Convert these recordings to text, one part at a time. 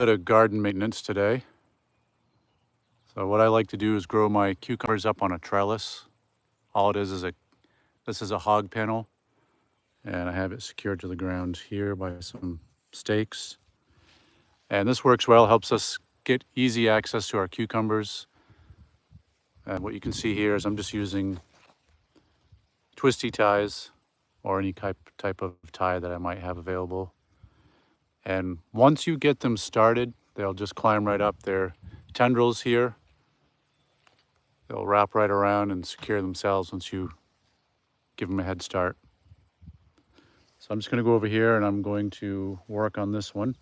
bit of garden maintenance today. So what I like to do is grow my cucumbers up on a trellis. All it is this is a hog panel, and I have it secured to the ground here by some stakes. And this works well, helps us get easy access to our cucumbers. And what you can see here is I'm just using twisty ties or any type of tie that I might have available. And once you get them started, they'll just climb right up. Their tendrils here, they'll wrap right around and secure themselves once you give them a head start. So I'm just going to go over here and I'm going to work on this one.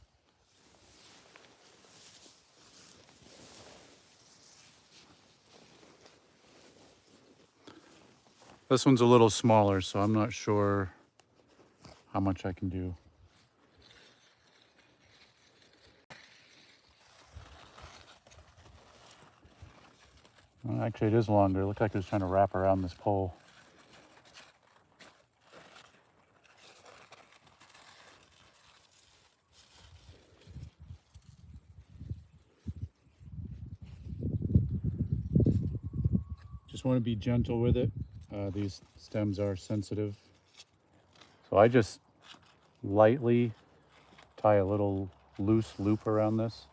This one's a little smaller, so I'm not sure how much I can do. Well, actually, it is longer. It looked like it was trying to wrap around this pole. Just want to be gentle with it. These stems are sensitive. So I just lightly tie a little loose loop around this.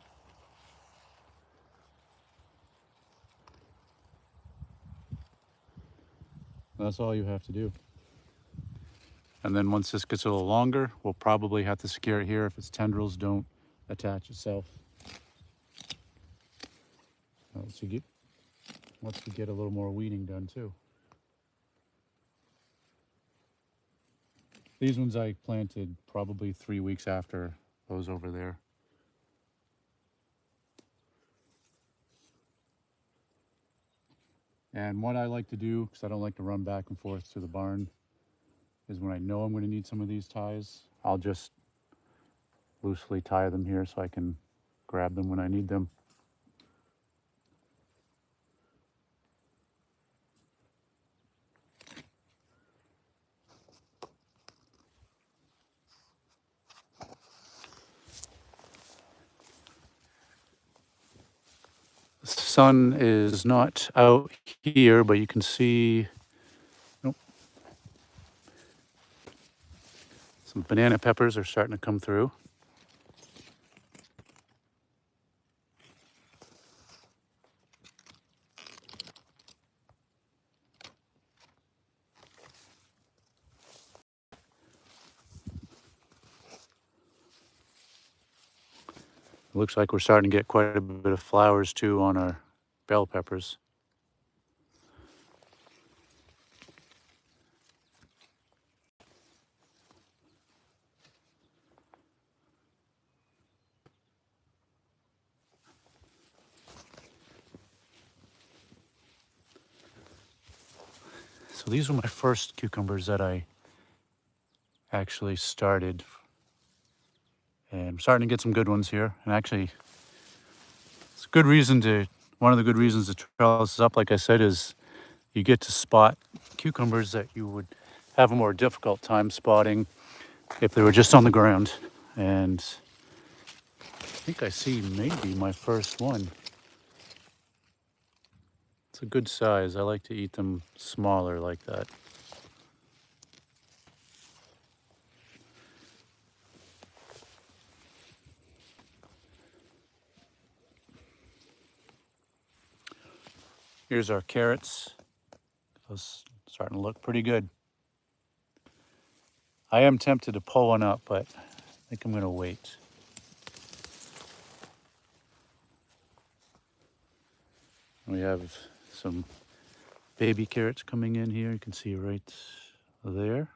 That's all you have to do. And then once this gets a little longer, we'll probably have to secure it here if its tendrils don't attach itself. Once we get a little more weeding done too. These ones I planted probably 3 weeks after those over there. And what I like to do, because I don't like to run back and forth to the barn, is when I know I'm going to need some of these ties, I'll just loosely tie them here so I can grab them when I need them. The sun is not out here, but you can see some banana peppers are starting to come through. It looks like we're starting to get quite a bit of flowers too on our bell peppers. So these were my first cucumbers that I actually started. And I'm starting to get some good ones here. And actually, it's a good reason one of the good reasons to trellis is up, like I said, is you get to spot cucumbers that you would have a more difficult time spotting if they were just on the ground. And I think I see maybe my first one. It's a good size. I like to eat them smaller like that. Here's our carrots. Those starting to look pretty good. I am tempted to pull one up, but I think I'm going to wait. We have some baby carrots coming in here. You can see right there.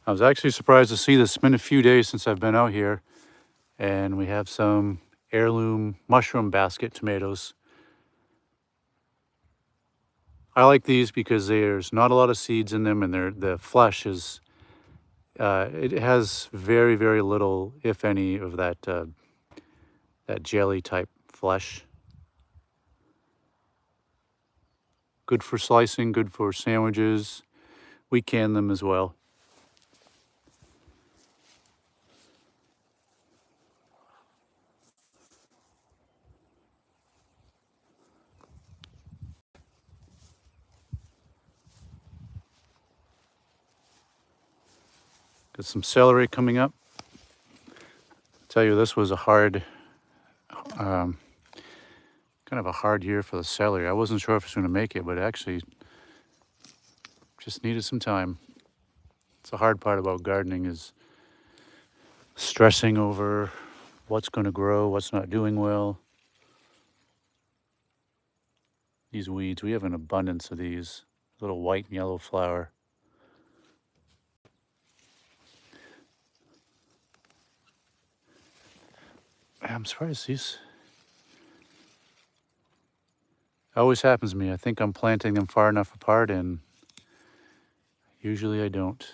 I was actually surprised to see this. It's been a few days since I've been out here, and we have some heirloom mushroom basket tomatoes. I like these because there's not a lot of seeds in them, and the flesh is, it has very, very little, if any, of that jelly type flesh. Good for slicing, good for sandwiches. We can them as well. Got some celery coming up. I tell you, this was a hard, kind of a hard year for the celery. I wasn't sure if I was going to make it, but actually just needed some time. It's the hard part about gardening, is stressing over what's going to grow, what's not doing well. These weeds, we have an abundance of these, little white and yellow flower. I'm surprised these, it always happens to me. I think I'm planting them far enough apart, and usually I don't.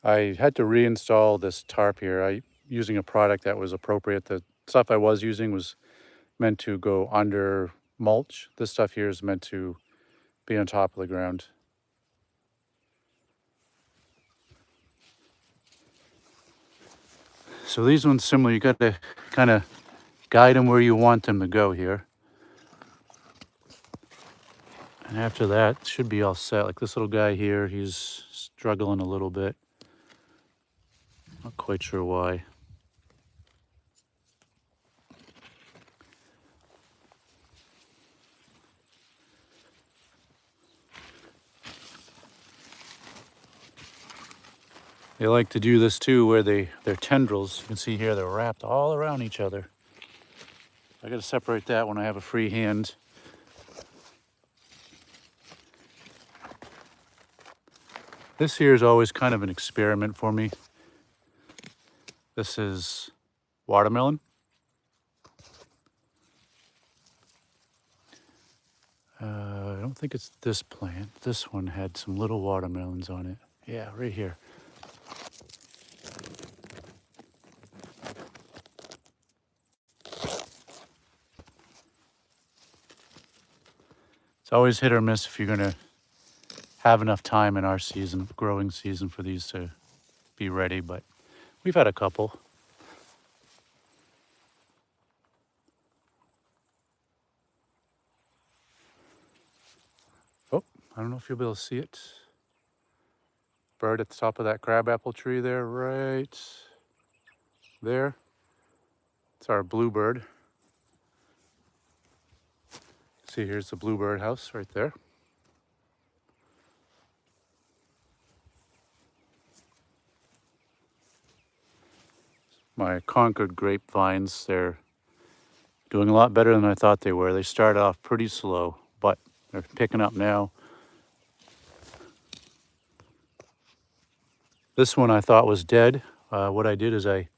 I had to reinstall this tarp here. Using a product that was appropriate. The stuff I was using was meant to go under mulch. This stuff here is meant to be on top of the ground. So these ones similar, you got to kind of guide them where you want them to go here. And after that, should be all set. Like this little guy here, he's struggling a little bit. Not quite sure why. They like to do this too, where their tendrils, you can see here, they're wrapped all around each other. I got to separate that when I have a free hand. This here is always kind of an experiment for me. This is watermelon. I don't think it's this plant. This one had some little watermelons on it. Yeah, right here. It's always hit or miss if you're gonna have enough time in our season, growing season, for these to be ready, but we've had a couple. Oh, I don't know if you'll be able to see it. Bird at the top of that crabapple tree there, right there. It's our bluebird. See, here's the bluebird house right there. My Concord grapevines, they're doing a lot better than I thought they were. They started off pretty slow, but they're picking up now. This one I thought was dead. What I did is I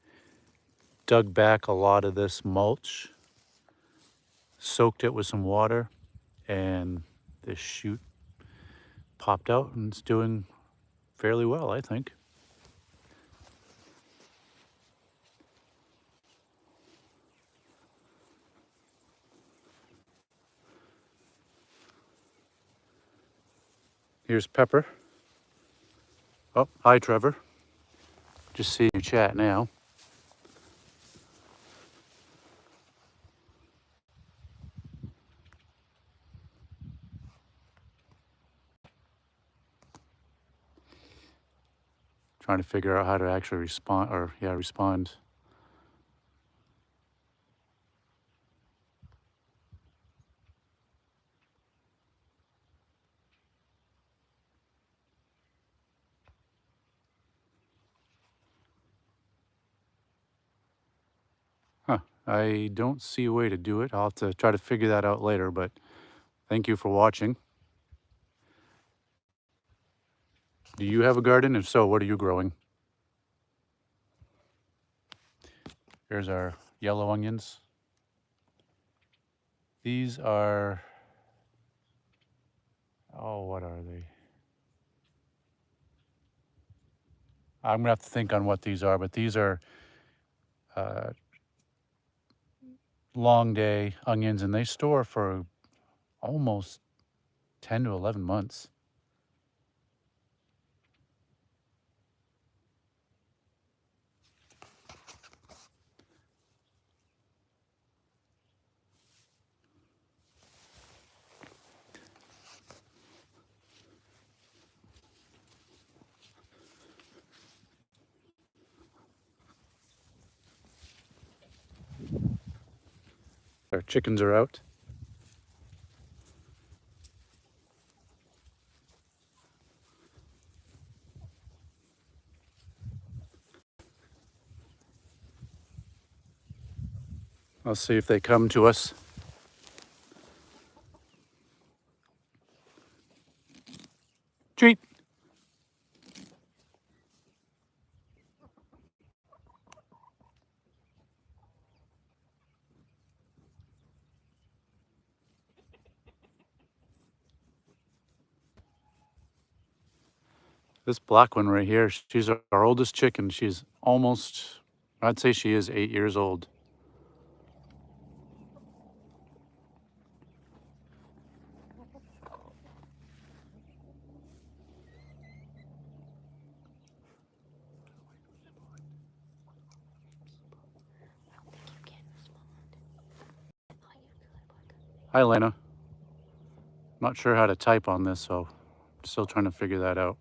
dug back a lot of this mulch, soaked it with some water, and this shoot popped out, and it's doing fairly well, I think. Here's Pepper. Oh, hi, Trevor. Just seeing your chat now. Trying to figure out how to actually respond. Huh, I don't see a way to do it. I'll have to try to figure that out later, but thank you for watching. Do you have a garden? If so, what are you growing? Here's our yellow onions. These are, oh, what are they? I'm gonna have to think on what these are, but these are uh, long day onions, and they store for almost 10 to 11 months. Our chickens are out. Let's see if they come to us. Treat. This black one right here, she's our oldest chicken. She's almost, I'd say she is 8 years old. Hi, Lena. Not sure how to type on this, so still trying to figure that out.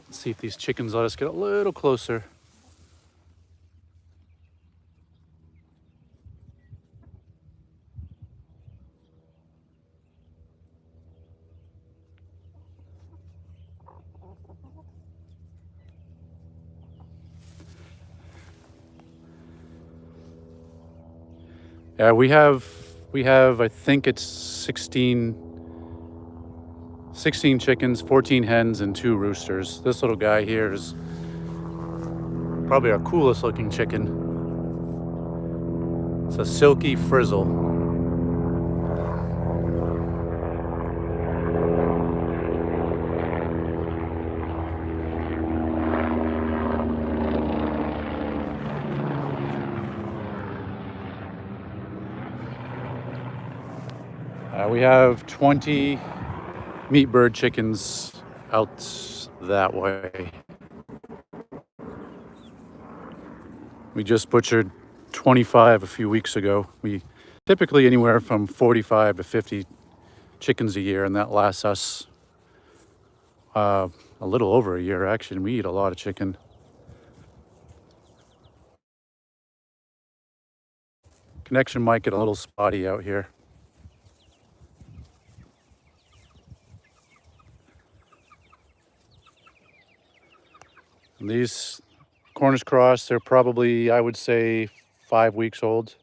Let's see if these chickens let us get a little closer. Yeah, we have, I think it's 16 chickens, 14 hens, and 2 roosters. This little guy here is probably our coolest looking chicken. It's a silkie frizzle. We have 20 meat bird chickens out that way. We just butchered 25 a few weeks ago. We typically anywhere from 45 to 50 chickens a year, and that lasts us a little over a year, actually. We eat a lot of chicken. Connection might get a little spotty out here. And these Cornish cross, they're probably, I would say, 5 weeks old.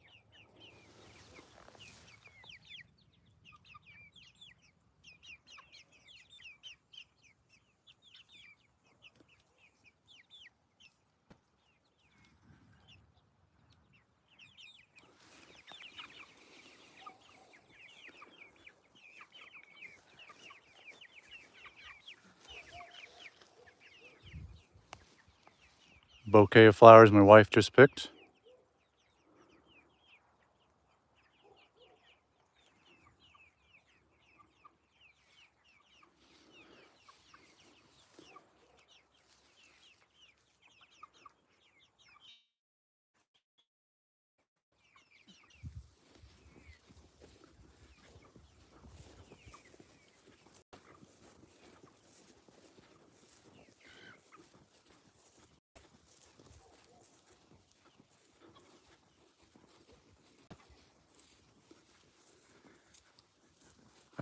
Bouquet of flowers my wife just picked.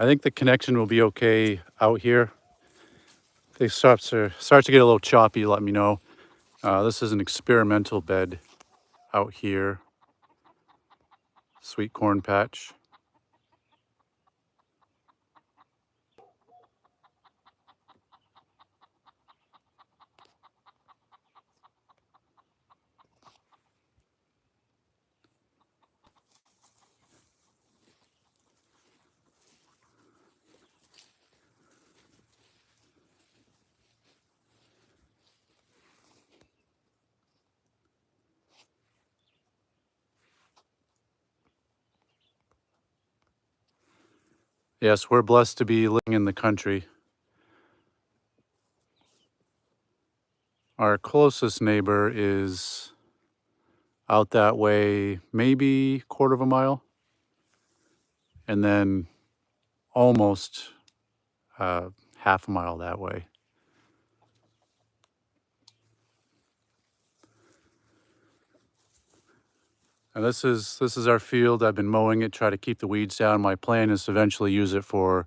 I think the connection will be okay out here. they start to get a little choppy, let me know. This is an experimental bed out here. Sweet corn patch. Yes, we're blessed to be living in the country. Our closest neighbor is out that way, maybe quarter of a mile, and then almost half a mile that way. And this is our field. I've been mowing it, try to keep the weeds down. My plan is to eventually use it for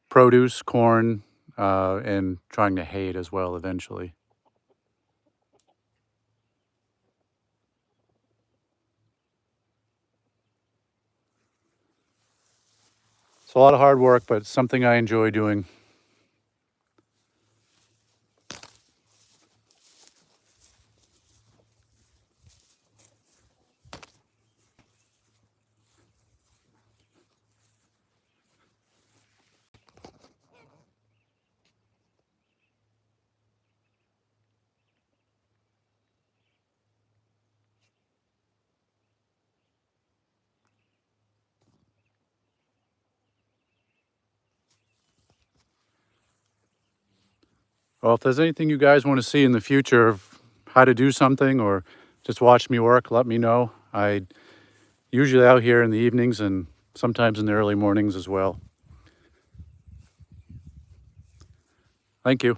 produce, corn, and trying to hay it as well eventually. It's a lot of hard work, but it's something I enjoy doing. Well, if there's anything you guys want to see in the future of how to do something or just watch me work, let me know. I usually out here in the evenings and sometimes in the early mornings as well. Thank you.